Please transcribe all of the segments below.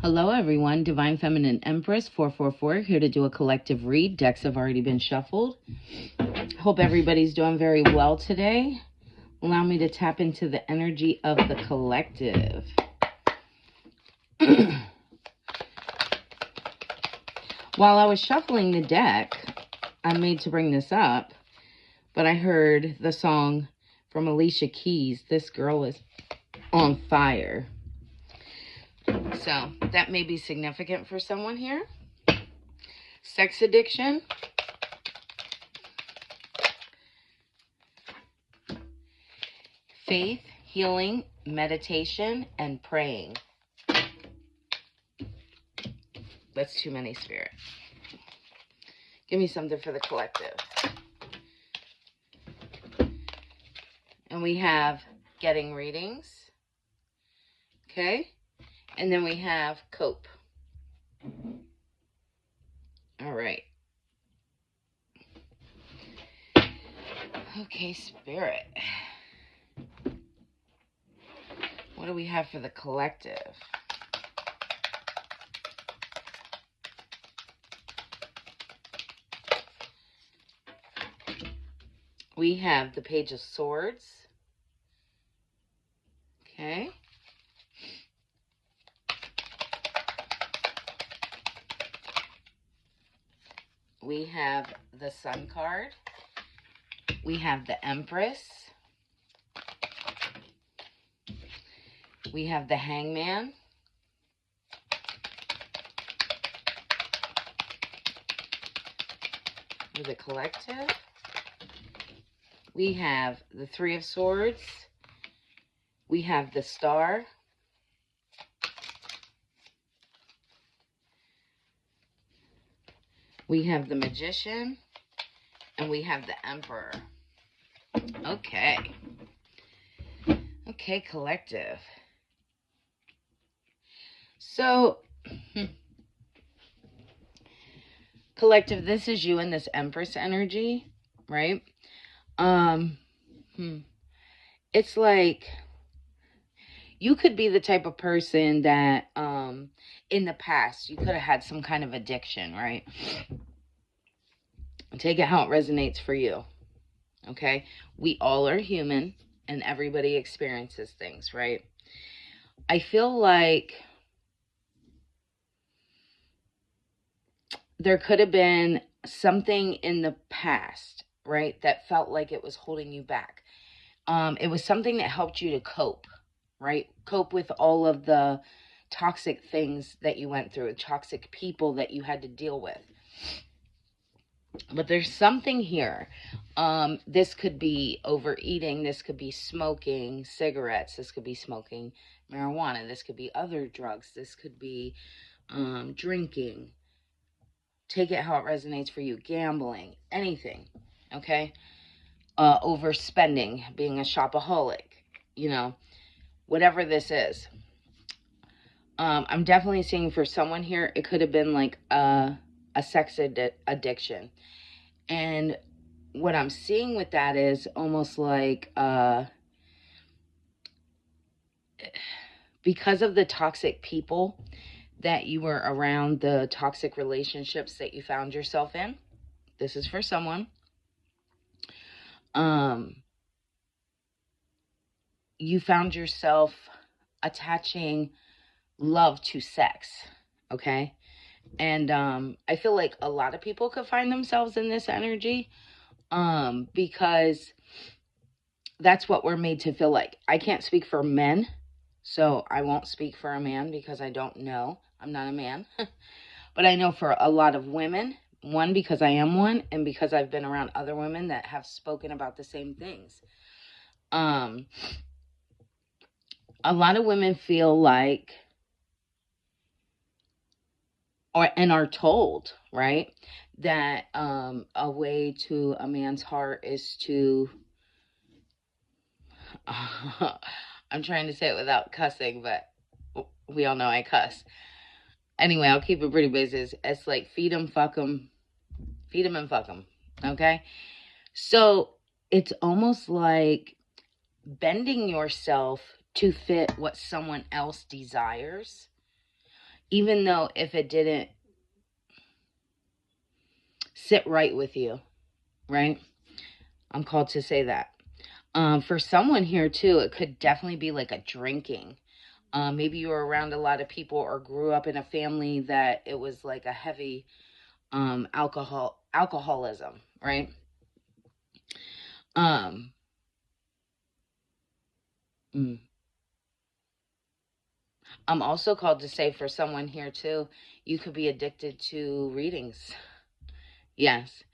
Hello, everyone. Divine Feminine Empress 444 here to do a collective read. Decks have already been shuffled. Hope everybody's doing very well today. Allow me to tap into the energy of the collective. While I was shuffling the deck, I made to bring this up, but I heard the song from Alicia Keys, "This Girl Is on Fire." So that may be significant for someone here. Sex addiction. Faith, healing, meditation, and praying. That's too many, Spirit. Give me something for the collective. And we have getting readings. Okay. And then we have cope. All right. Okay, Spirit. What do we have for the collective? We have the Page of Swords. Okay. We have the Sun card. We have the Empress. We have the Hangman. For the collective. We have the Three of Swords. We have the Star. We have the Magician. And we have the Emperor. Okay. Okay, collective. So, collective, this is you in this Empress energy, right? It's like you could be the type of person that in the past you could have had some kind of addiction, right? Take it how it resonates for you. Okay? We all are human and everybody experiences things, right? I feel like there could have been something in the past, right, that felt like it was holding you back. It was something that helped you to cope, right? Cope with all of the toxic things that you went through, toxic people that you had to deal with. But there's something here. This could be overeating. This could be smoking cigarettes. This could be smoking marijuana. This could be other drugs. This could be drinking. Take it how it resonates for you. Gambling. Anything. Okay? Overspending. Being a shopaholic. You know. Whatever this is. I'm definitely seeing for someone here, it could have been like a sex addiction. And what I'm seeing with that is almost like because of the toxic people that you were around, the toxic relationships that you found yourself in. This is for someone. You found yourself attaching love to sex, okay? And I feel like a lot of people could find themselves in this energy because that's what we're made to feel like. I can't speak for men, so I won't speak for a man because I don't know. I'm not a man. But I know for a lot of women, one, because I am one, and because I've been around other women that have spoken about the same things. A lot of women feel like, and are told, right, that a way to a man's heart is to I'm trying to say it without cussing, but we all know I cuss. Anyway, I'll keep it pretty basic. It's like feed them, fuck them, feed them and fuck them. Okay? So it's almost like bending yourself to fit what someone else desires. even though if it didn't sit right with you, right? I'm called to say that. For someone here too, it could definitely be like a drinking. Maybe you were around a lot of people or grew up in a family that it was like a heavy alcoholism, right? Um, mm. I'm also called to say for someone here too, you could be addicted to readings. Yes.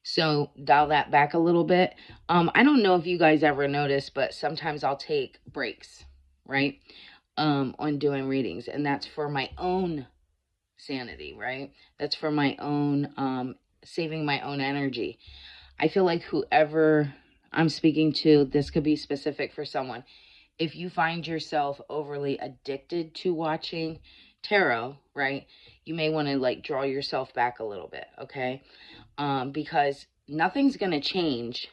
So dial that back a little bit. I don't know if you guys ever notice, but sometimes I'll take breaks, right? On doing readings, and that's for my own sanity, right? That's for my own saving my own energy. I feel like whoever I'm speaking to, this could be specific for someone. If you find yourself overly addicted to watching tarot, right? You may want to like draw yourself back a little bit, okay? Because nothing's going to change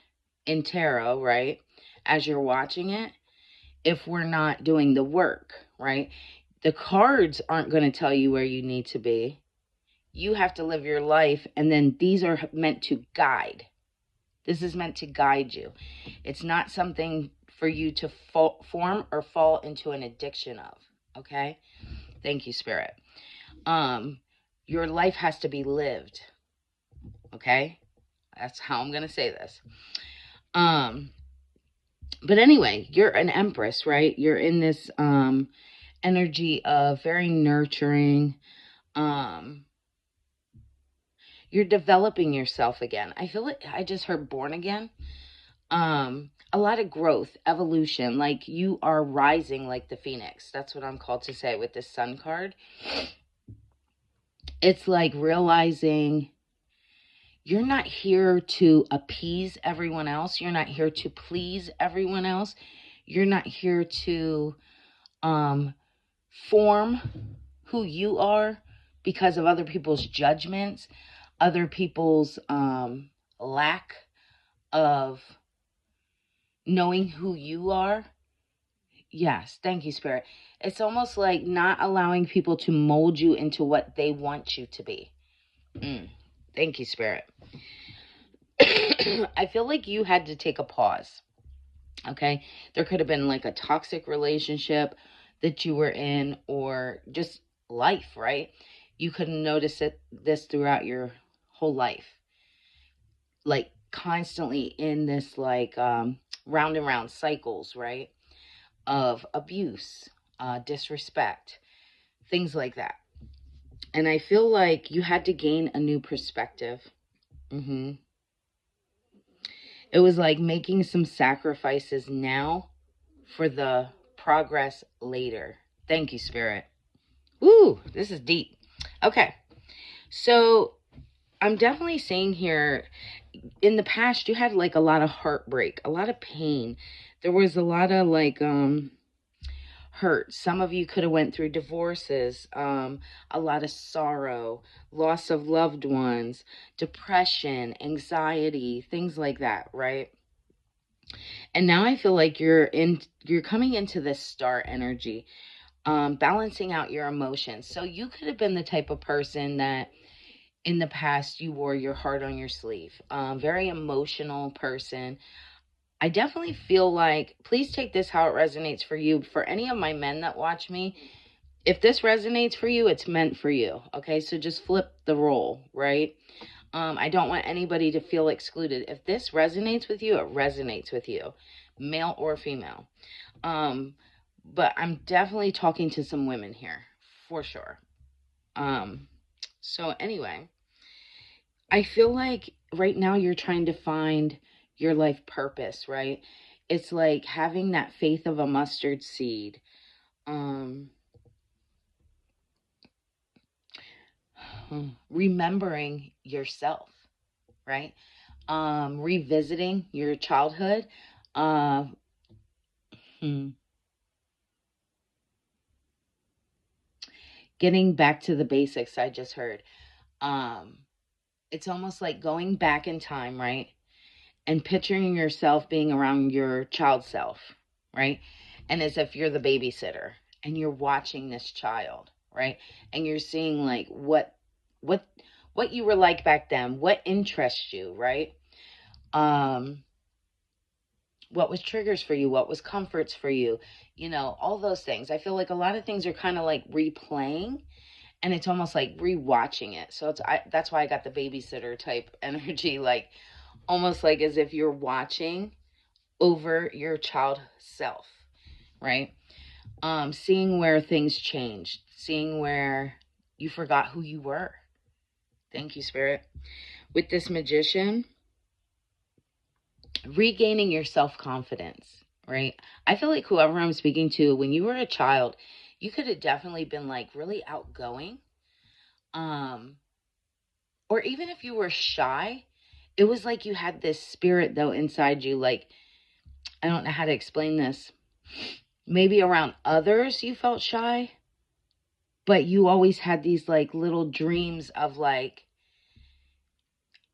in tarot, right? As you're watching it, if we're not doing the work, right? The cards aren't going to tell you where you need to be. You have to live your life, and then these are meant to guide. This is meant to guide you. It's not something for you to form or fall into an addiction of, okay? Thank you, Spirit. Your life has to be lived, okay? That's how I'm going to say this. But anyway, you're an empress, right? You're in this energy of very nurturing. You're developing yourself again. I feel like I just heard born again. A lot of growth, evolution, like you are rising like the phoenix. That's what I'm called to say with this sun card. It's like realizing you're not here to appease everyone else. You're not here to please everyone else. You're not here to form who you are because of other people's judgments, other people's lack of knowing who you are. Yes, thank you, Spirit. It's almost like not allowing people to mold you into what they want you to be. Thank you, Spirit. I feel like you had to take a pause. Okay. There could have been like a toxic relationship that you were in, or just life, right? You couldn't notice this throughout your whole life. Like constantly in this like round and round cycles, right? Of abuse, disrespect, things like that. And I feel like you had to gain a new perspective. It was like making some sacrifices now for the progress later. Thank you, Spirit. Ooh, this is deep. Okay. So I'm definitely saying here, in the past, you had like a lot of heartbreak, a lot of pain. There was a lot of like, hurt. Some of you could have went through divorces, a lot of sorrow, loss of loved ones, depression, anxiety, things like that, right? And now I feel like you're coming into this star energy, balancing out your emotions. So you could have been the type of person that in the past you wore your heart on your sleeve. Very emotional person. I definitely feel like, please take this how it resonates for you. For any of my men that watch me, if this resonates for you, it's meant for you. Okay, so just flip the role, right? I don't want anybody to feel excluded. If this resonates with you, it resonates with you, male or female. But I'm definitely talking to some women here, for sure. So anyway, I feel like right now you're trying to find your life purpose, right? It's like having that faith of a mustard seed. Remembering yourself, right? Revisiting your childhood. Uh, Getting back to the basics, I just heard. It's almost like going back in time, right? And picturing yourself being around your child self, right? And as if you're the babysitter and you're watching this child. right? And you're seeing like what what you were like back then, what interests you, right? Um what was triggers for you, what was comforts for you, all those things. I feel like a lot of things are kind of like replaying, and it's almost like rewatching it. So that's why I got the babysitter type energy, like almost like as if you're watching over your child self, right? Seeing where things changed, seeing where you forgot who you were. Thank you, Spirit. With this Magician, regaining your self confidence, right? I feel like whoever I'm speaking to, when you were a child, you could have definitely been like really outgoing. Um, or even if you were shy, it was like you had this spirit though inside you. Like, I don't know how to explain this. Maybe around others you felt shy, but you always had these like little dreams of like,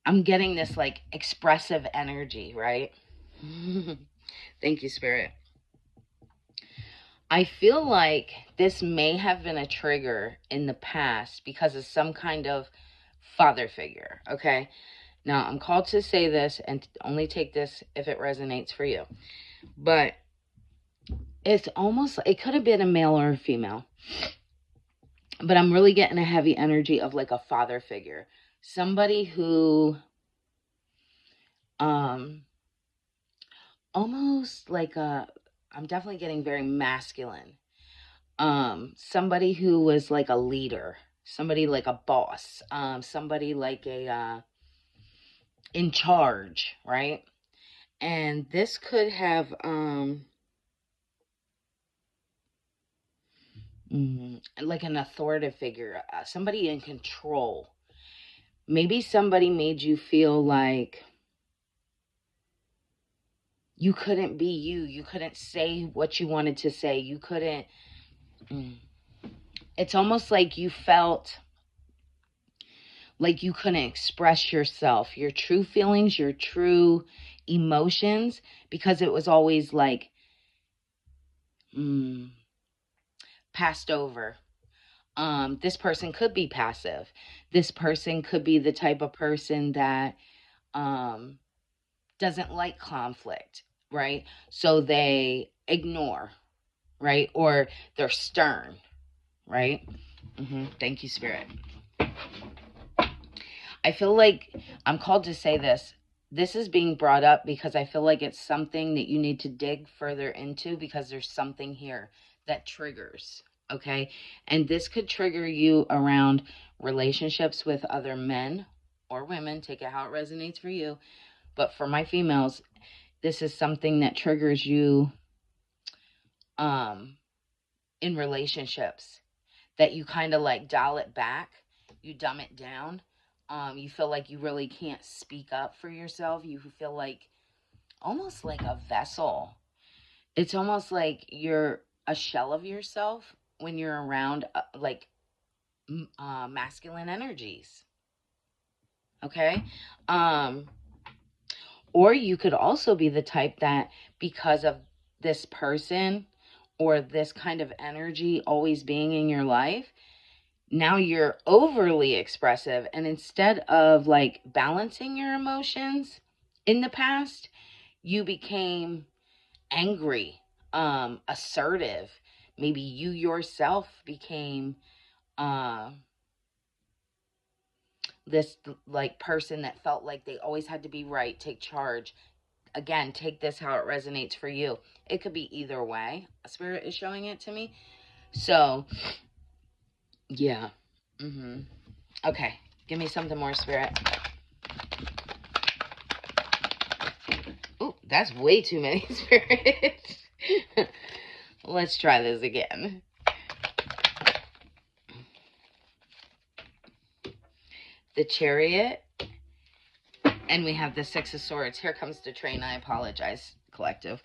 I'm getting this like expressive energy, right? Thank you, Spirit. I feel like this may have been a trigger in the past because of some kind of father figure, okay? Now, I'm called to say this and only take this if it resonates for you. But it's almost, it could have been a male or a female. But I'm really getting a heavy energy of like a father figure. Somebody who um almost like a, I'm definitely getting very masculine. Somebody who was like a leader, somebody like a boss, somebody like a in charge, right? And this could have like an authoritative figure, somebody in control. Maybe somebody made you feel like you couldn't be you. You couldn't say what you wanted to say. You couldn't. Mm. It's almost like you felt like you couldn't express yourself, your true feelings, your true emotions, because it was always like mm, passed over. This person could be passive. This person could be the type of person that um, doesn't like conflict, right? So they ignore, right? Or they're stern, right? Thank you, Spirit. I feel like I'm called to say this. This is being brought up because I feel like it's something that you need to dig further into because there's something here that triggers, okay? And this could trigger you around relationships with other men or women. Take it how it resonates for you. But for my females, this is something that triggers you um, in relationships, that you kind of like dial it back, you dumb it down. You feel like you really can't speak up for yourself. You feel like almost like a vessel. It's almost like you're a shell of yourself when you're around masculine energies. Okay. Um, or you could also be the type that because of this person or this kind of energy always being in your life, now you're overly expressive, and instead of like balancing your emotions in the past, you became angry, assertive. Maybe you yourself became uh this like person that felt like they always had to be right, take charge. Again, take this how it resonates for you. It could be either way. Spirit is showing it to me. So yeah. Okay, give me something more, Spirit. Oh, that's way too many spirits. Let's try this again. The Chariot. And we have the Six of Swords. Here comes the train. I apologize, collective.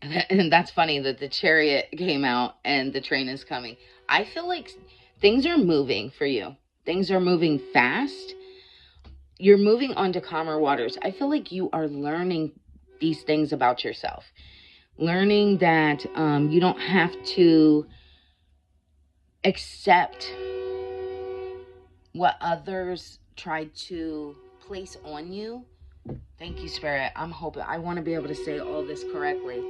And that's funny that the Chariot came out and the train is coming. I feel like things are moving for you. Things are moving fast. You're moving on to calmer waters. I feel like you are learning these things about yourself. Learning that you don't have to accept what others tried to place on you. Thank you, Spirit. I'm hoping I want to be able to say all this correctly.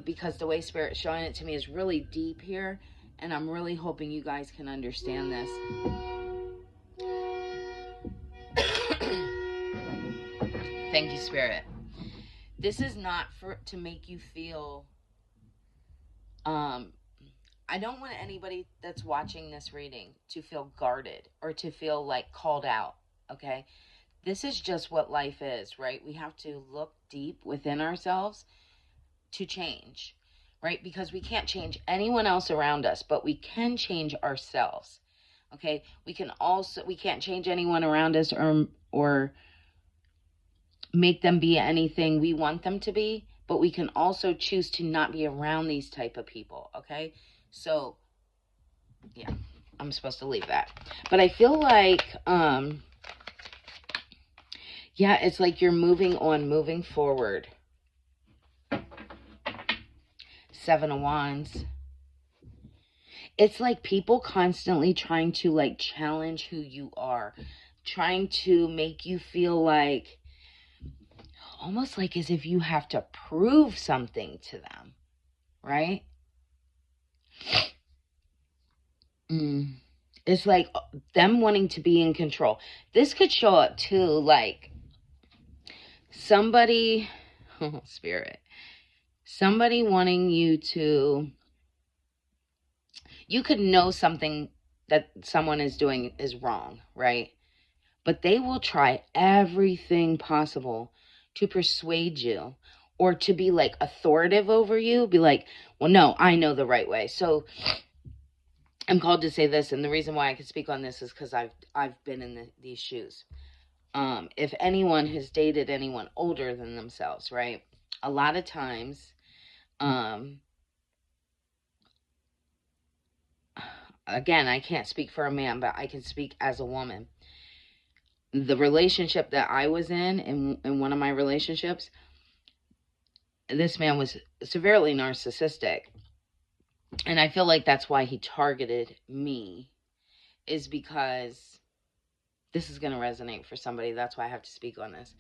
Because the way Spirit's showing it to me is really deep here, and I'm really hoping you guys can understand this. Thank you, Spirit. This is not to make you feel, I don't want anybody that's watching this reading to feel guarded or to feel like called out, okay? This is just what life is, right? We have to look deep within ourselves to change, right? Because we can't change anyone else around us, but we can change ourselves. Okay? We can't change anyone around us or make them be anything we want them to be, but we can also choose to not be around these type of people, okay? So yeah, I'm supposed to leave that. But I feel like yeah, it's like you're moving on, moving forward. 7 of Wands. It's like people constantly trying to like challenge who you are, trying to make you feel like, almost like as if you have to prove something to them, right? It's like them wanting to be in control. This could show up too, like somebody, oh, Spirit, somebody wanting you to, you could know something that someone is doing is wrong, right? But they will try everything possible to persuade you or to be like authoritative over you, be like, well, no, I know the right way. So I'm called to say this, and the reason why I can speak on this is because I've been in these shoes. If anyone has dated anyone older than themselves, right? A lot of times, again, I can't speak for a man, but I can speak as a woman. The relationship that I was in one of my relationships, this man was severely narcissistic. And I feel like that's why he targeted me, is because this is going to resonate for somebody. That's why I have to speak on this.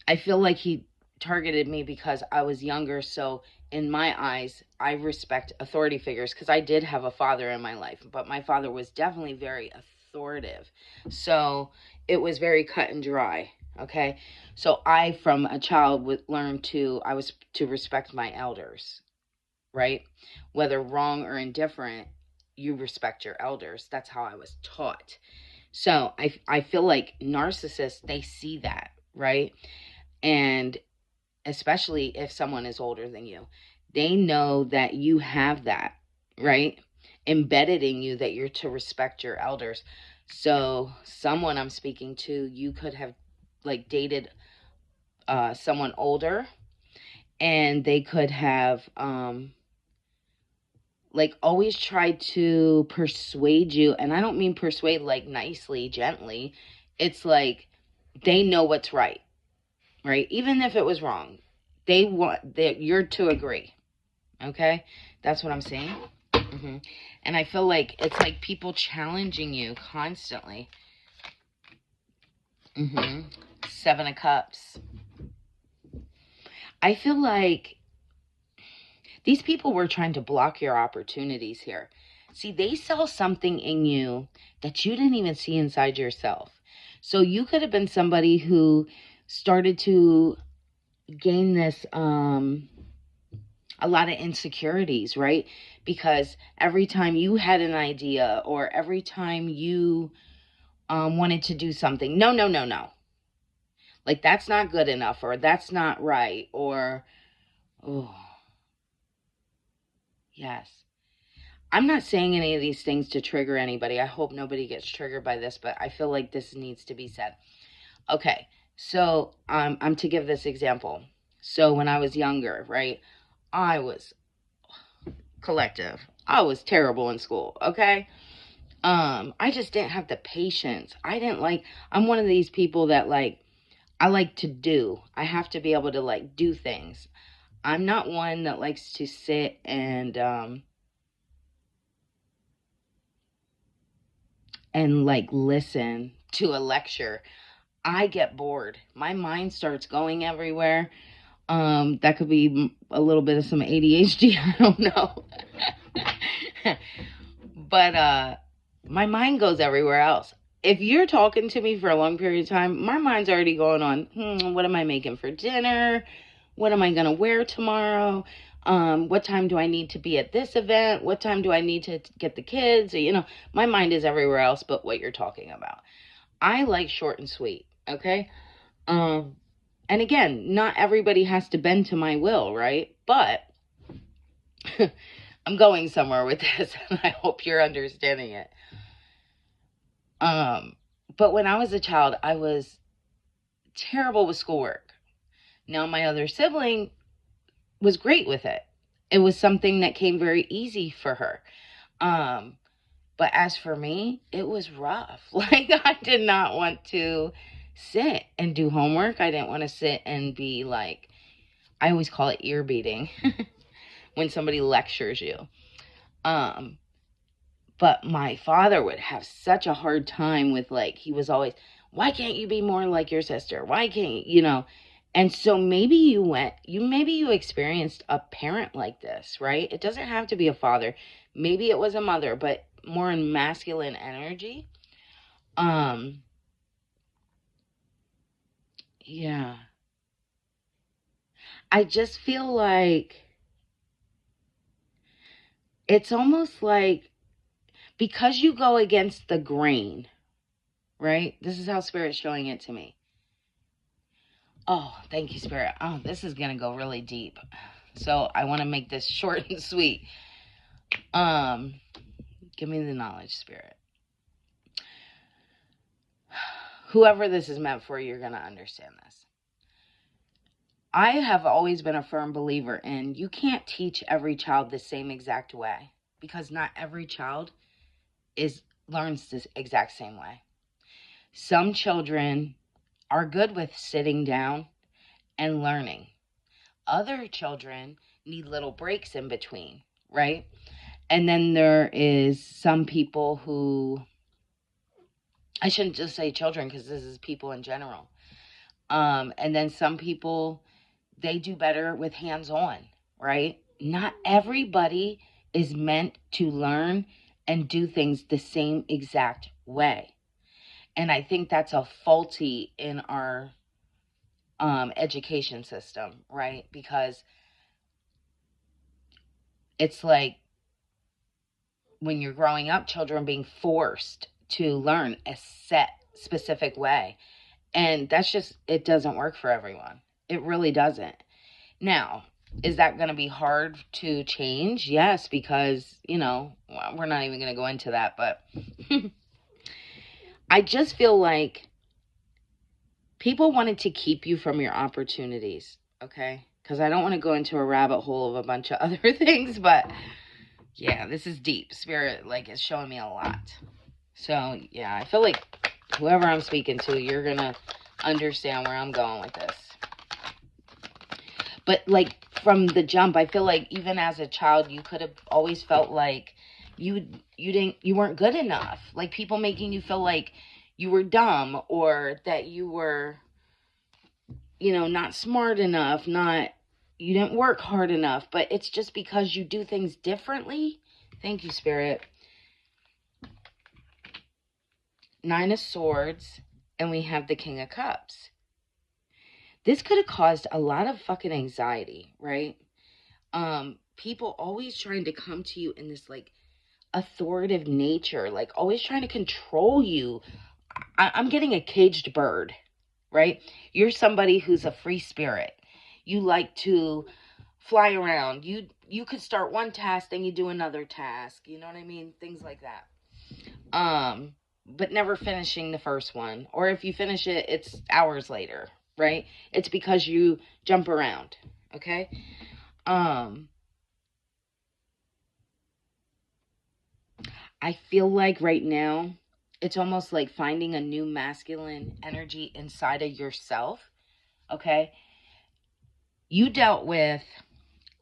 I feel like he targeted me because I was younger. So in my eyes, I respect authority figures because I did have a father in my life, but my father was definitely very authoritative. So it was very cut and dry. Okay. So I, from a child, would learn to respect my elders, right? Whether wrong or indifferent, you respect your elders. That's how I was taught. So I feel like narcissists, they see that, right? And especially if someone is older than you, they know that you have that, right? Embedded in you, that you're to respect your elders. So someone I'm speaking to, you could have like dated someone older, and they could have like always tried to persuade you. And I don't mean persuade like nicely, gently. It's like they know what's right, right? Even if it was wrong, they want that you're to agree. Okay, that's what I'm saying. And I feel like it's like people challenging you constantly. 7 of Cups. I feel like these people were trying to block your opportunities here. See, they saw something in you that you didn't even see inside yourself. So you could have been somebody who started to gain this a lot of insecurities, right? Because every time you had an idea or every time you wanted to do something, no, no, no, no. Like, that's not good enough, or that's not right, or, oh, yes. I'm not saying any of these things to trigger anybody. I hope nobody gets triggered by this, but I feel like this needs to be said. Okay, so I'm to give this example. So when I was younger, right, I was collective. I was terrible in school, okay? I just didn't have the patience. I'm one of these people that like, I like to do. I have to be able to like do things. I'm not one that likes to sit and and like listen to a lecture, I get bored. My mind starts going everywhere. That could be a little bit of some ADHD. I don't know. But my mind goes everywhere else. If you're talking to me for a long period of time, my mind's already going on, what am I making for dinner? What am I going to wear tomorrow? What time do I need to be at this event? What time do I need to get the kids? My mind is everywhere else but what you're talking about. I like short and sweet, okay? And again, not everybody has to bend to my will, right? But I'm going somewhere with this, and I hope you're understanding it. But when I was a child, I was terrible with schoolwork. Now, my other sibling was great with it. It was something that came very easy for her. But as for me, it was rough. Like, I did not want to sit and do homework. I didn't want to sit and be like, I always call it ear beating when somebody lectures you. But my father would have such a hard time with, like, he was always, why can't you be more like your sister? Why can't you? And so maybe you experienced a parent like this, right? It doesn't have to be a father. Maybe it was a mother, but more in masculine energy. Yeah. I just feel like it's almost like because you go against the grain, right? This is how Spirit's showing it to me. Oh, thank you, Spirit. Oh, this is going to go really deep. So I want to make this short and sweet. Give me the knowledge, Spirit. Whoever this is meant for, you're going to understand this. I have always been a firm believer in you can't teach every child the same exact way, because not every child learns this exact same way. Some children are good with sitting down and learning. Other children need little breaks in between, right? And then there is some people who, I shouldn't just say children because this is people in general. And then some people, they do better with hands-on, right? Not everybody is meant to learn and do things the same exact way. And I think that's a faulty in our education system, right? Because it's like when you're growing up, children being forced to learn a set specific way. And that's just, it doesn't work for everyone. It really doesn't. Now, is that going to be hard to change? Yes, because, we're not even going to go into that, but I just feel like people wanted to keep you from your opportunities, okay? Because I don't want to go into a rabbit hole of a bunch of other things, but yeah, this is deep. Spirit, like, is showing me a lot. So, yeah, I feel like whoever I'm speaking to, you're going to understand where I'm going with this. But, like, from the jump, I feel like even as a child, you could have always felt like you weren't good enough. Like, people making you feel like you were dumb or that you were, not smart enough, you didn't work hard enough. But it's just because you do things differently. Thank you, Spirit. 9 of Swords, and we have the King of Cups. This could have caused a lot of fucking anxiety, right? People always trying to come to you in this, like, authoritative nature, like, always trying to control you. I'm getting a caged bird, right? You're somebody who's a free spirit. You like to fly around. You could start one task, then you do another task. You know what I mean? Things like that. But never finishing the first one. Or if you finish it, it's hours later, right? It's because you jump around, okay? I feel like right now, it's almost like finding a new masculine energy inside of yourself, okay? You dealt with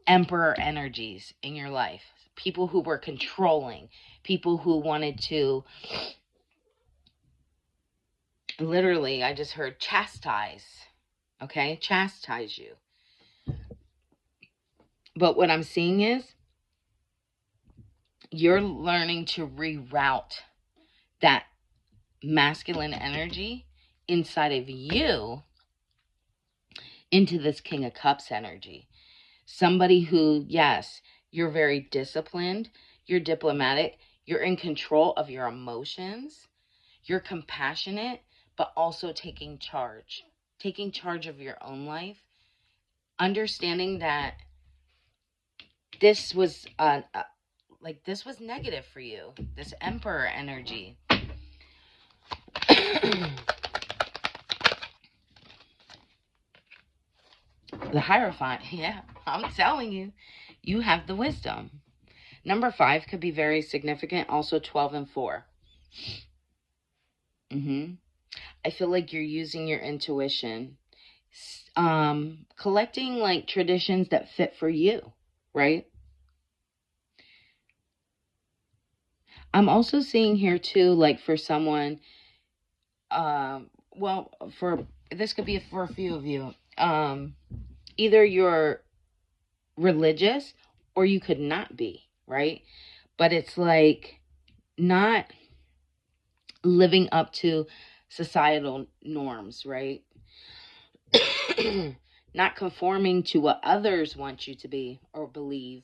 emperor energies in your life. People who were controlling. People who wanted to Literally, I just heard chastise. Okay? Chastise you. But what I'm seeing is you're learning to reroute that masculine energy inside of you into this King of Cups energy. Somebody who, yes, you're very disciplined, you're diplomatic, you're in control of your emotions, you're compassionate, but also taking charge of your own life, understanding that this was this was negative for you, this Emperor energy. The Hierophant, yeah, I'm telling you, you have the wisdom. Number 5 could be very significant, also 12 and 4. I feel like you're using your intuition, collecting like traditions that fit for you, right? I'm also seeing here too, like for someone, well, for this could be for a few of you. Either you're religious or you could not be, right? But it's like not living up to societal norms, right? Not conforming to what others want you to be or believe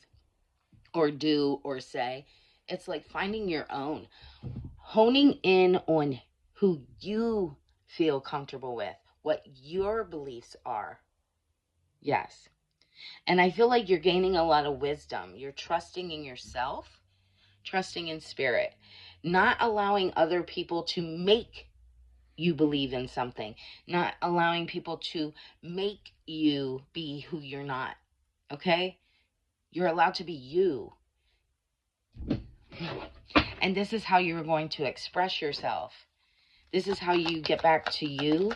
or do or say. It's like finding your own, honing in on who you feel comfortable with, what your beliefs are. Yes. And I feel like you're gaining a lot of wisdom. You're trusting in yourself, trusting in spirit, not allowing other people to make you believe in something, not allowing people to make you be who you're not. Okay? You're allowed to be you. And this is how you're going to express yourself. This is how you get back to you.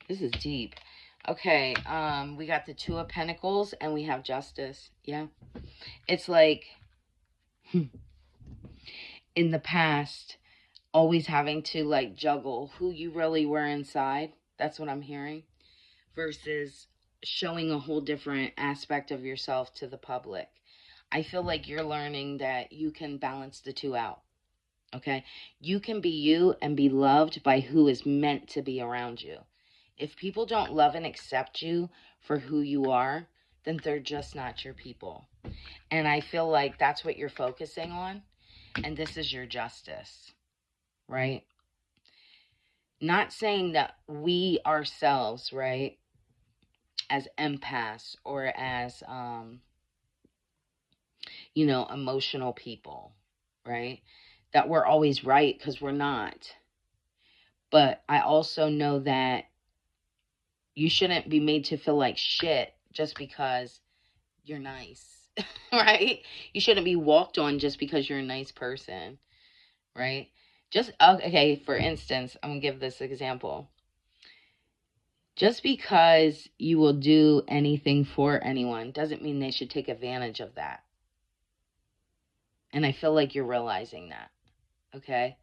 This is deep. Okay, we got the 2 of Pentacles and we have Justice. Yeah. It's like in the past, always having to like juggle who you really were inside. That's what I'm hearing. Versus showing a whole different aspect of yourself to the public. I feel like you're learning that you can balance the 2 out. Okay? You can be you and be loved by who is meant to be around you. If people don't love and accept you for who you are, then they're just not your people. And I feel like that's what you're focusing on. And this is your justice, right? Not saying that we ourselves, right, as empaths or as, emotional people, right, that we're always right, because we're not. But I also know that you shouldn't be made to feel like shit just because you're nice, right? You shouldn't be walked on just because you're a nice person, right? Just, okay, for instance, I'm going to give this example. Just because you will do anything for anyone doesn't mean they should take advantage of that. And I feel like you're realizing that, okay?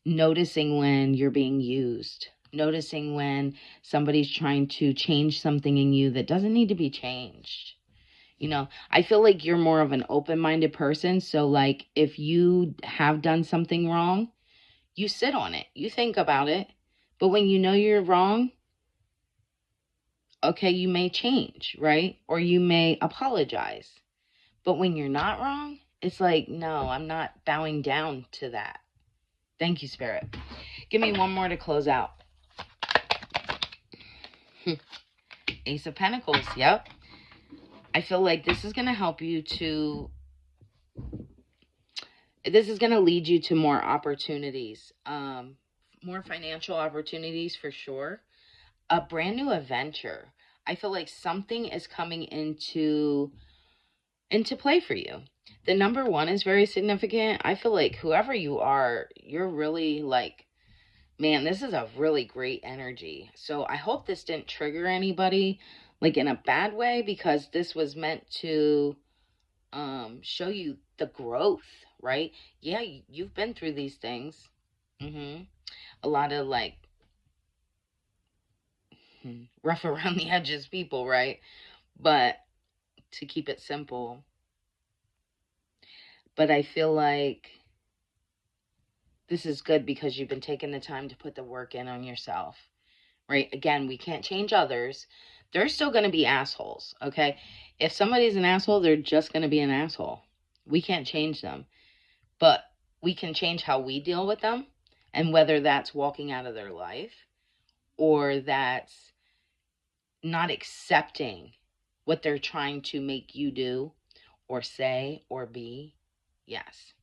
Noticing when you're being used. Noticing when somebody's trying to change something in you that doesn't need to be changed. I feel like you're more of an open-minded person. So, like, if you have done something wrong, you sit on it. You think about it. But when you know you're wrong, okay, you may change, right? Or you may apologize. But when you're not wrong, it's like, no, I'm not bowing down to that. Thank you, Spirit. Give me one more to close out. Ace of Pentacles. Yep. I feel like this is going to help you to... This is going to lead you to more opportunities. More financial opportunities for sure. A brand new adventure. I feel like something is coming into play for you. The number 1 is very significant. I feel like whoever you are, you're really like, man, this is a really great energy. So I hope this didn't trigger anybody like in a bad way, because this was meant to show you the growth, right? Yeah, you've been through these things. A lot of like rough around the edges people, right? But to keep it simple, but I feel like this is good because you've been taking the time to put the work in on yourself, right? Again, we can't change others. They're still going to be assholes, okay? If somebody's an asshole, they're just going to be an asshole. We can't change them, but we can change how we deal with them, and whether that's walking out of their life or that's not accepting what they're trying to make you do or say or be. Yes.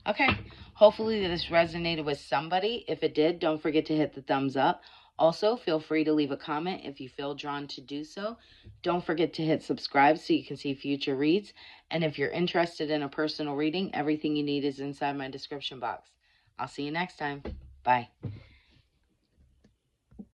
Okay. Hopefully this resonated with somebody. If it did, don't forget to hit the thumbs up. Also, feel free to leave a comment if you feel drawn to do so. Don't forget to hit subscribe so you can see future reads. And if you're interested in a personal reading, everything you need is inside my description box. I'll see you next time. Bye.